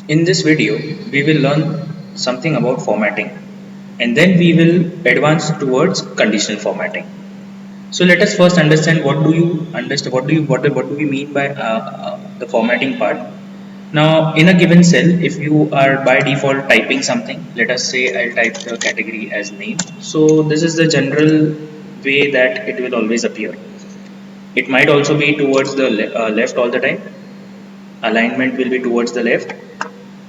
In this video, we will learn something about formatting and then we will advance towards conditional formatting. So let us first understand what do you understand, what do we mean by the formatting part. Now in a given cell, if you are by default typing something, let us say I'll type the category as name. So this is the general way that it will always appear. It might also be towards the left all the time. Alignment will be towards the left,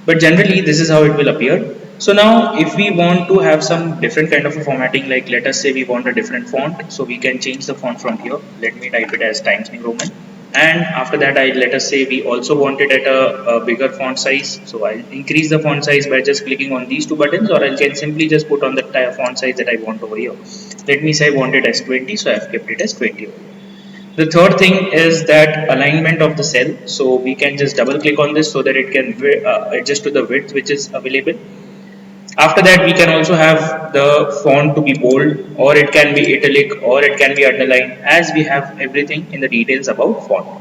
but generally this is how it will appear. So now if we want to have some different kind of a formatting, like let us say we want a different font, so we can change the font from here. Let me type it as Times New Roman, and after that let us say we also want it at a bigger font size, so I'll increase the font size by just clicking on these two buttons, or I can simply just put on the font size that I want over here. Let me say I want it as 20, so I've kept it as 20 over here. The third thing is that alignment of the cell. So we can just double click on this so that it can adjust to the width which is available. After that, we can also have the font to be bold, or it can be italic, or it can be underlined, as we have everything in the details about font.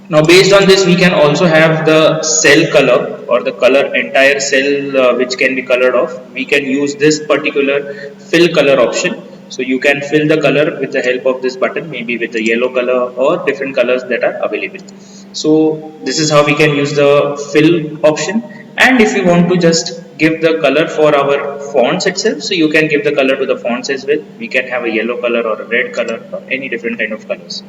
Now based on this, we can also have the cell color, or the color entire cell which can be colored off. We can use this particular fill color option. So you can fill the color with the help of this button, maybe with the yellow color or different colors that are available. So this is how we can use the fill option. And if we want to just give the color for our fonts itself, so you can give the color to the fonts as well. We can have a yellow color or a red color or any different kind of colors.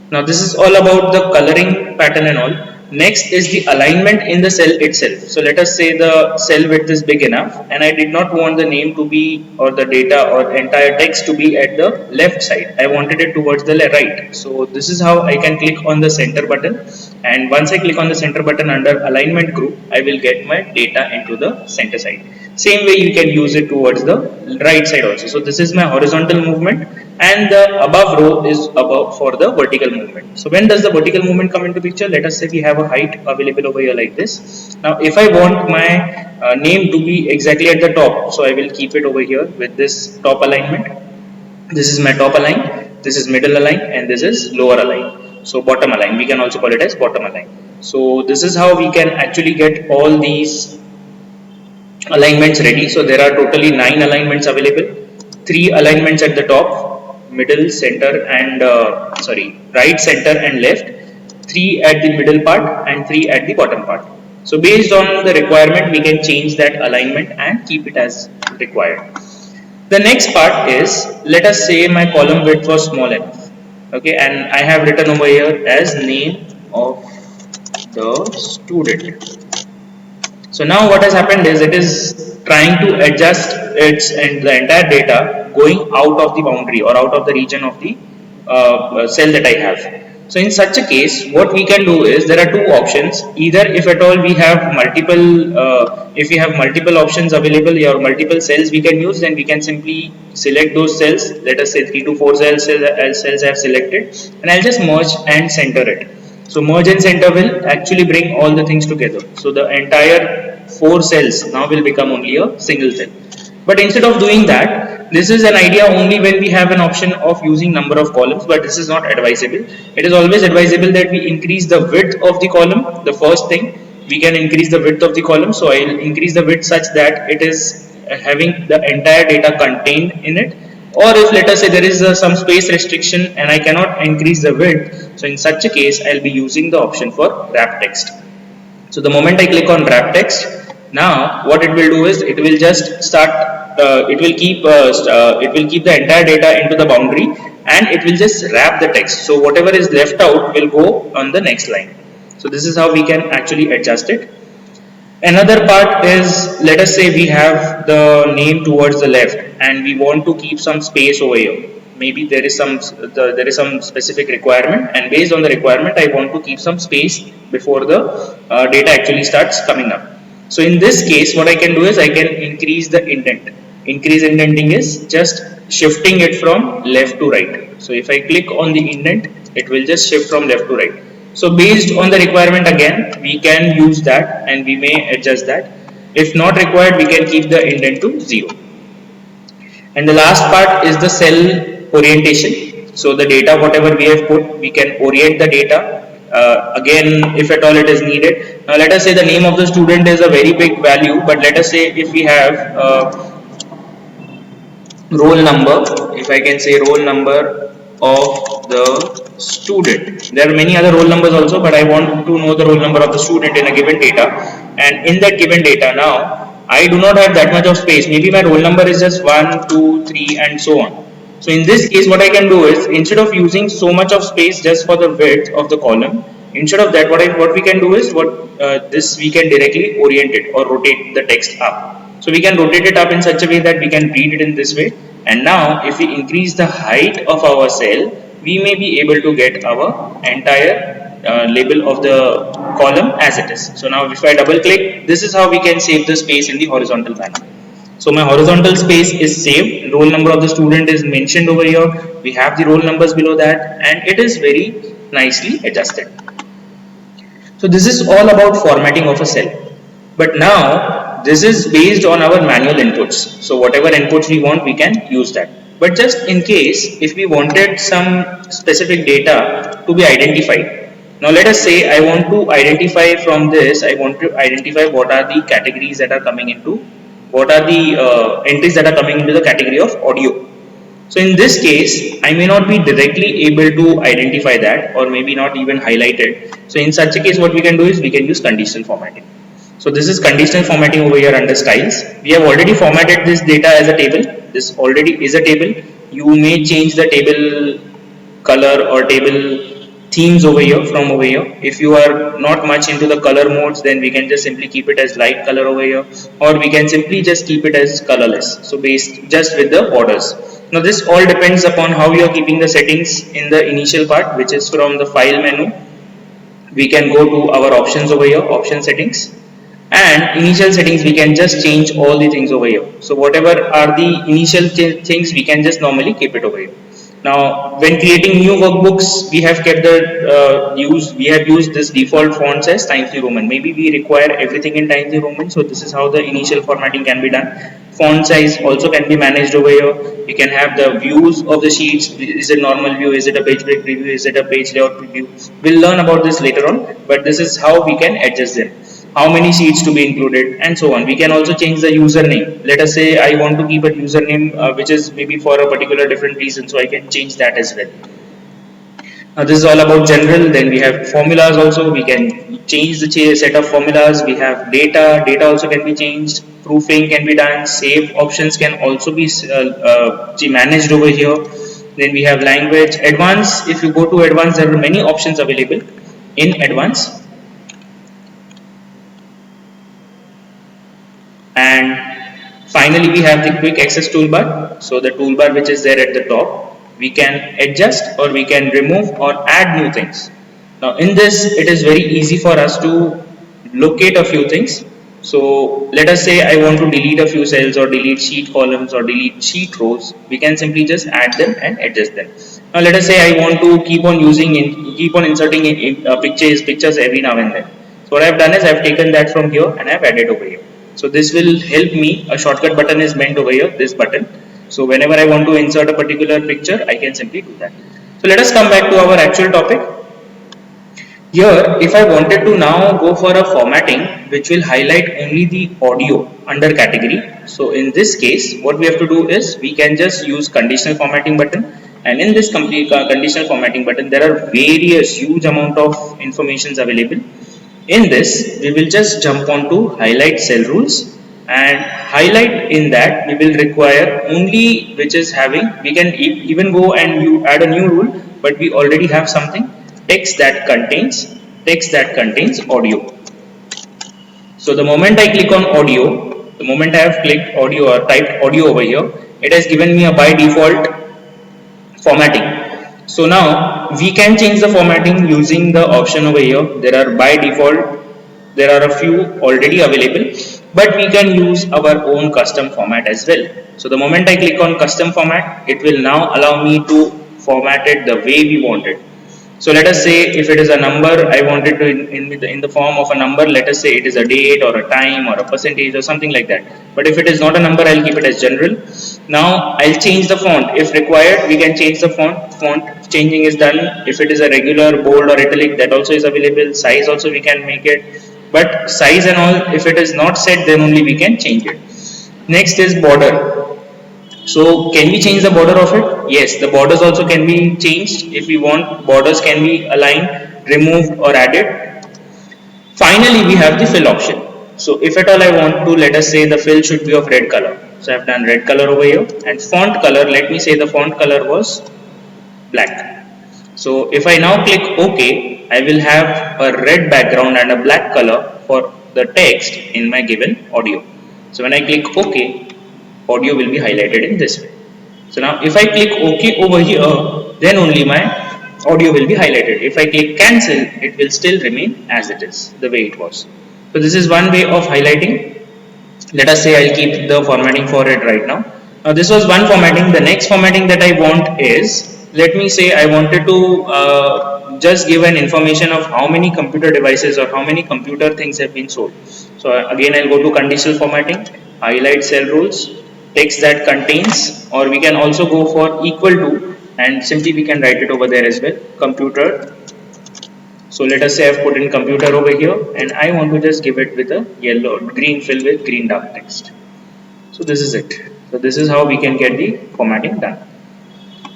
Now this is all about the coloring pattern and all. Next is the alignment in the cell itself. So let us say the cell width is big enough and I did not want the name to be, or the data or entire text to be at the left side. I wanted it towards the right. So this is how I can click on the center button, and once I click on the center button under alignment group, I will get my data into the center side. Same way you can use it towards the right side also. So this is my horizontal movement, and the above row is above for the vertical movement. So when does the vertical movement come into picture? Let us say we have a height available over here like this. Now if I want my name to be exactly at the top, so I will keep it over here with this top alignment. This is my top align, this is middle align, and this is lower align. So bottom align, we can also call it as bottom align. So this is how we can actually get all these alignments ready. So there are totally 9 alignments available. 3 alignments at the top, middle, center, and right, center, and left. 3 at the middle part and 3 at the bottom part. So based on the requirement, we can change that alignment and keep it as required. The next part is, let us say my column width was small enough. Okay, and I have written over here as name of the student. So now what has happened is it is trying to adjust its and the entire data going out of the boundary or out of the region of the cell that I have. So in such a case, what we can do is there are two options. Either if at all we have if we have multiple options available or multiple cells we can use, then we can simply select those cells. Let us say 3 to 4 cells I have selected, and I'll just merge and center it. So merge and center will actually bring all the things together. So the entire 4 cells now will become only a single cell. But instead of doing that, this is an idea only when we have an option of using number of columns, but this is not advisable. It is always advisable that we increase the width of the column. The first thing, we can increase the width of the column. So I will increase the width such that it is having the entire data contained in it. Or if let us say there is some space restriction and I cannot increase the width, so in such a case I'll be using the option for wrap text. So the moment I click on wrap text, now what it will do is it will just start it will keep the entire data into the boundary, and it will just wrap the text. So whatever is left out will go on the next line. So this is how we can actually adjust it. Another part is, let us say we have the name towards the left and we want to keep some space over here. Maybe there is some specific requirement, and based on the requirement I want to keep some space before the data actually starts coming up. So in this case what I can do is I can increase the indent. Increase indenting is just shifting it from left to right. So if I click on the indent, it will just shift from left to right. So based on the requirement, again we can use that and we may adjust that. If not required, we can keep the indent to 0. And the last part is the cell orientation. So the data whatever we have put, we can orient the data again if at all it is needed. Now let us say the name of the student is a very big value, but let us say if we have roll number, if I can say roll number of the student. There are many other roll numbers also, but I want to know the roll number of the student in a given data. And in that given data now, I do not have that much of space. Maybe my roll number is just 1, 2, 3 and so on. So in this case, what I can do is, instead of using so much of space just for the width of the column, instead of that, what we can do is, this we can directly orient it or rotate the text up. So we can rotate it up in such a way that we can read it in this way. And now if we increase the height of our cell, we may be able to get our entire label of the column as it is. So now if I double click, this is how we can save the space in the horizontal panel. So my horizontal space is saved, roll number of the student is mentioned over here, we have the roll numbers below that, and it is very nicely adjusted. So this is all about formatting of a cell. But now this is based on our manual inputs. So whatever inputs we want, we can use that. But just in case, if we wanted some specific data to be identified. Now let us say I want to identify from this, I want to identify what are the categories that are coming into, what are the entries that are coming into the category of audio. So in this case, I may not be directly able to identify that, or maybe not even highlight it. So in such a case, what we can do is we can use conditional formatting. So this is conditional formatting over here under styles. We have already formatted this data as a table. This already is a table. You may change the table color or table themes over here from over here. If you are not much into the color modes, then we can just simply keep it as light color over here, or we can simply just keep it as colorless. So based just with the borders. Now this all depends upon how you are keeping the settings in the initial part, which is from the file menu. We can go to our options over here, option settings, and initial settings we can just change all the things over here. So whatever are the initial things, we can just normally keep it over here. Now when creating new workbooks, we have kept the we have used this default fonts as Times New Roman. Maybe we require everything in Times New Roman, so this is how the initial formatting can be done. Font size also can be managed over here. You can have the views of the sheets. Is it normal view? Is it a page break preview? Is it a page layout preview? We'll learn about this later on, but this is how we can adjust them. How many sheets to be included and so on. We can also change the username. Let us say I want to keep a username which is maybe for a particular different reason, so I can change that as well. Now this is all about general. Then we have formulas also. We can change the set of formulas. We have data. Data also can be changed. Proofing can be done. Save options can also be managed over here. Then we have language. Advanced. If you go to advanced, there are many options available in advanced. And finally we have the quick access toolbar. So the toolbar which is there at the top, we can adjust or we can remove or add new things. Now in this, it is very easy for us to locate a few things. So let us say I want to delete a few cells or delete sheet columns or delete sheet rows. We can simply just add them and adjust them. Now let us say I want to keep on inserting pictures every now and then. So what I have done is I have taken that from here and I have added over here. So this will help me. A shortcut button is meant over here, this button. So whenever I want to insert a particular picture, I can simply do that. So let us come back to our actual topic. Here, if I wanted to now go for a formatting which will highlight only the audio under category. So in this case, what we have to do is we can just use conditional formatting button. And in this conditional formatting button, there are various huge amount of informations available. In this, we will just jump on to highlight cell rules, and highlight in that we will require only which is having, we can even go and you add a new rule, but we already have something, text that contains audio. So the moment I click on audio, the moment I have clicked audio or typed audio over here, it has given me a by default formatting. So now we can change the formatting using the option over here. There are by default, there are a few already available, but we can use our own custom format as well. So the moment I click on custom format, it will now allow me to format it the way we want it. So let us say if it is a number, I want it to in the form of a number. Let us say it is a date or a time or a percentage or something like that. But if it is not a number, I'll keep it as general. Now I'll change the font. If required, we can change the font. Font changing is done. If it is a regular bold or italic, that also is available. Size also we can make it. But size and all, if it is not set, then only we can change it. Next is border. So can we change the border of it? Yes, the borders also can be changed. If we want, borders can be aligned, removed or added. Finally, we have the fill option. So if at all I want to, let us say the fill should be of red color. So I have done red color over here, and font color, let me say the font color was black. So if I now click OK, I will have a red background and a black color for the text in my given audio. So when I click OK, audio will be highlighted in this way. So now if I click OK over here, then only my audio will be highlighted. If I click cancel, it will still remain as it is, the way it was. So this is one way of highlighting. Let us say I'll keep the formatting for it right now. Now this was one formatting. The next formatting that I want is, let me say I wanted to just give an information of how many computer devices or how many computer things have been sold. So again I'll go to conditional formatting, highlight cell rules, text that contains, or we can also go for equal to, and simply we can write it over there as well, computer. So let us say I've put in computer over here, and I want to just give it with a yellow, green fill with green dark text. So this is it. So this is how we can get the formatting done.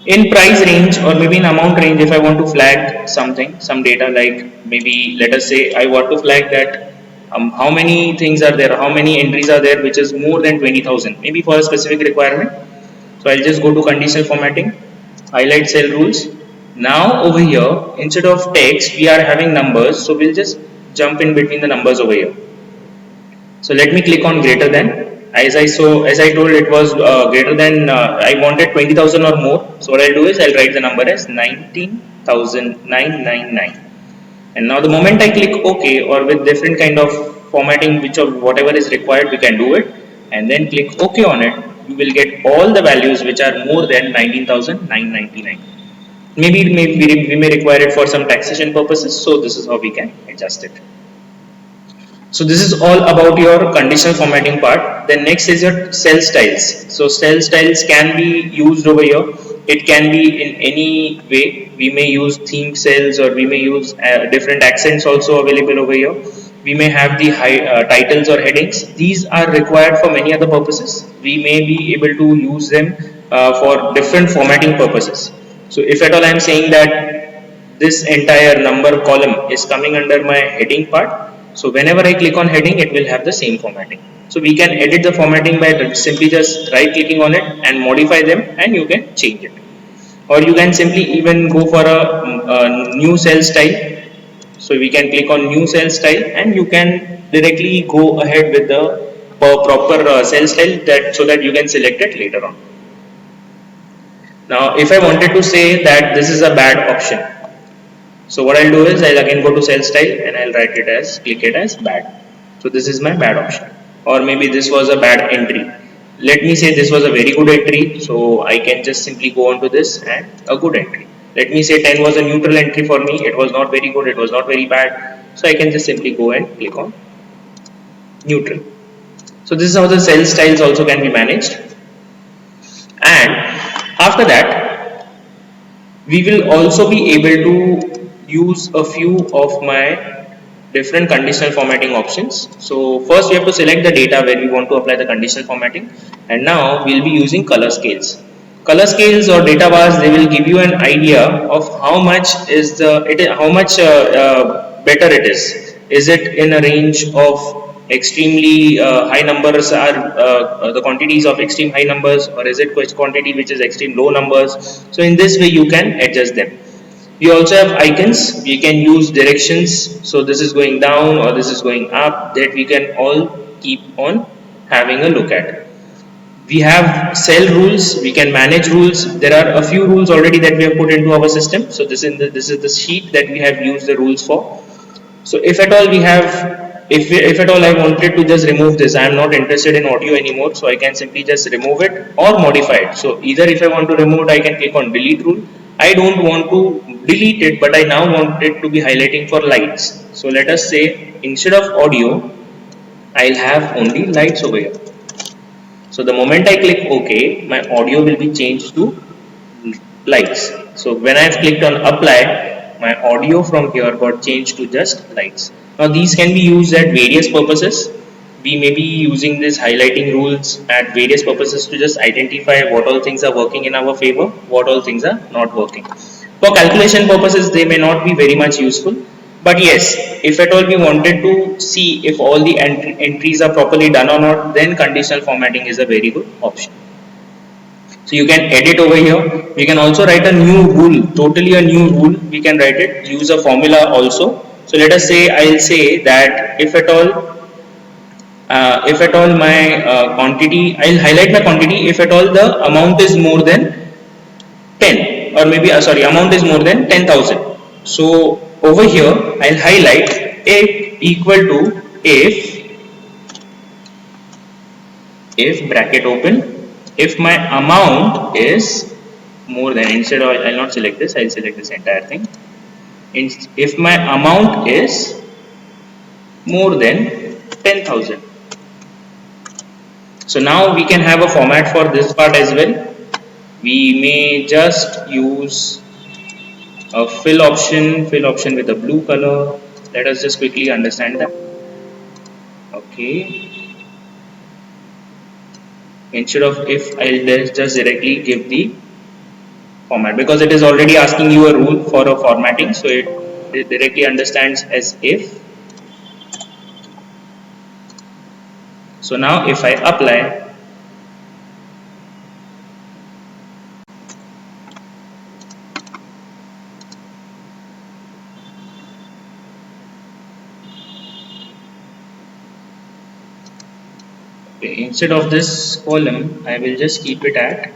In price range or maybe in amount range, if I want to flag something, some data, like maybe let us say I want to flag that how many things are there, how many entries are there which is more than 20,000, maybe for a specific requirement. So I'll just go to conditional formatting, highlight cell rules. Now over here, instead of text, we are having numbers. So we'll just jump in between the numbers over here. So let me click on greater than. As I told, it was greater than. I wanted 20,000 or more. So what I'll do is I'll write the number as 19,999. And now the moment I click OK, or with different kind of formatting, which of whatever is required, we can do it, and then click OK on it. You will get all the values which are more than 19,999. Maybe we may require it for some taxation purposes. So this is how we can adjust it. So this is all about your conditional formatting part. Then next is your cell styles. So cell styles can be used over here. It can be in any way. We may use theme cells, or we may use different accents also available over here. We may have the titles or headings. These are required for many other purposes. We may be able to use them for different formatting purposes. So if at all I am saying that this entire number column is coming under my heading part, so whenever I click on heading, it will have the same formatting. So we can edit the formatting by simply just right clicking on it and modify them, and you can change it. Or you can simply even go for a new cell style. So we can click on new cell style, and you can directly go ahead with the proper cell style, so that you can select it later on. Now if I wanted to say that this is a bad option, so what I'll do is I'll again go to cell style and I'll write it as, click it as bad. So this is my bad option. Or maybe this was a bad entry. Let me say this was a very good entry. So I can just simply go on to this and a good entry. Let me say 10 was a neutral entry for me. It was not very good. It was not very bad. So I can just simply go and click on neutral. So this is how the cell styles also can be managed. And after that, we will also be able to use a few of my different conditional formatting options. So first we have to select the data where we want to apply the conditional formatting, and now we'll be using color scales. Color scales or data bars, they will give you an idea of how much is better it is. Is it in a range of extremely high numbers, are the quantities of extreme high numbers, or is it quantity which is extreme low numbers? So in this way you can adjust them. We also have icons. We can use directions. So this is going down or this is going up, that we can all keep on having a look at. We have cell rules. We can manage rules. There are a few rules already that we have put into our system. So this is the sheet that we have used the rules for. So if at all we have, if at all I wanted to just remove this, I am not interested in audio anymore, so I can simply just remove it or modify it. So either if I want to remove it, I can click on delete rule, I don't want to delete it, but I now want it to be highlighting for lights. So let us say instead of audio, I'll have only lights over here. So the moment I click OK, my audio will be changed to lights. So when I've clicked on apply, my audio from here got changed to just lights. Now these can be used at various purposes. We may be using these highlighting rules at various purposes to just identify what all things are working in our favor, what all things are not working. For calculation purposes, they may not be very much useful. But yes, if at all we wanted to see if all the entries are properly done or not, then conditional formatting is a very good option. So you can edit over here. We can also write a new rule, totally a new rule. We can write it, use a formula also. So let us say I'll say that if at all my quantity, I'll highlight my quantity if at all the amount is more than 10, or maybe sorry, amount is more than 10,000. So over here I'll highlight it equal to if bracket open, if my amount is more than, instead of I'll not select this, I'll select this entire thing. If my amount is more than 10,000. So now we can have a format for this part as well. We may just use a fill option with a blue color. Let us just quickly understand that. Okay. Instead of if, I'll just directly give the format, because it is already asking you a rule for a formatting, so it directly understands as if. So now if I apply, okay, instead of this column I will just keep it at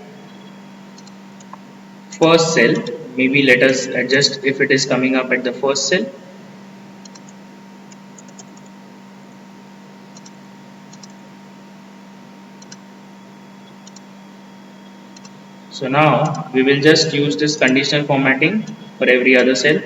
first cell. Maybe let us adjust if it is coming up at the first cell. So now we will just use this conditional formatting for every other cell.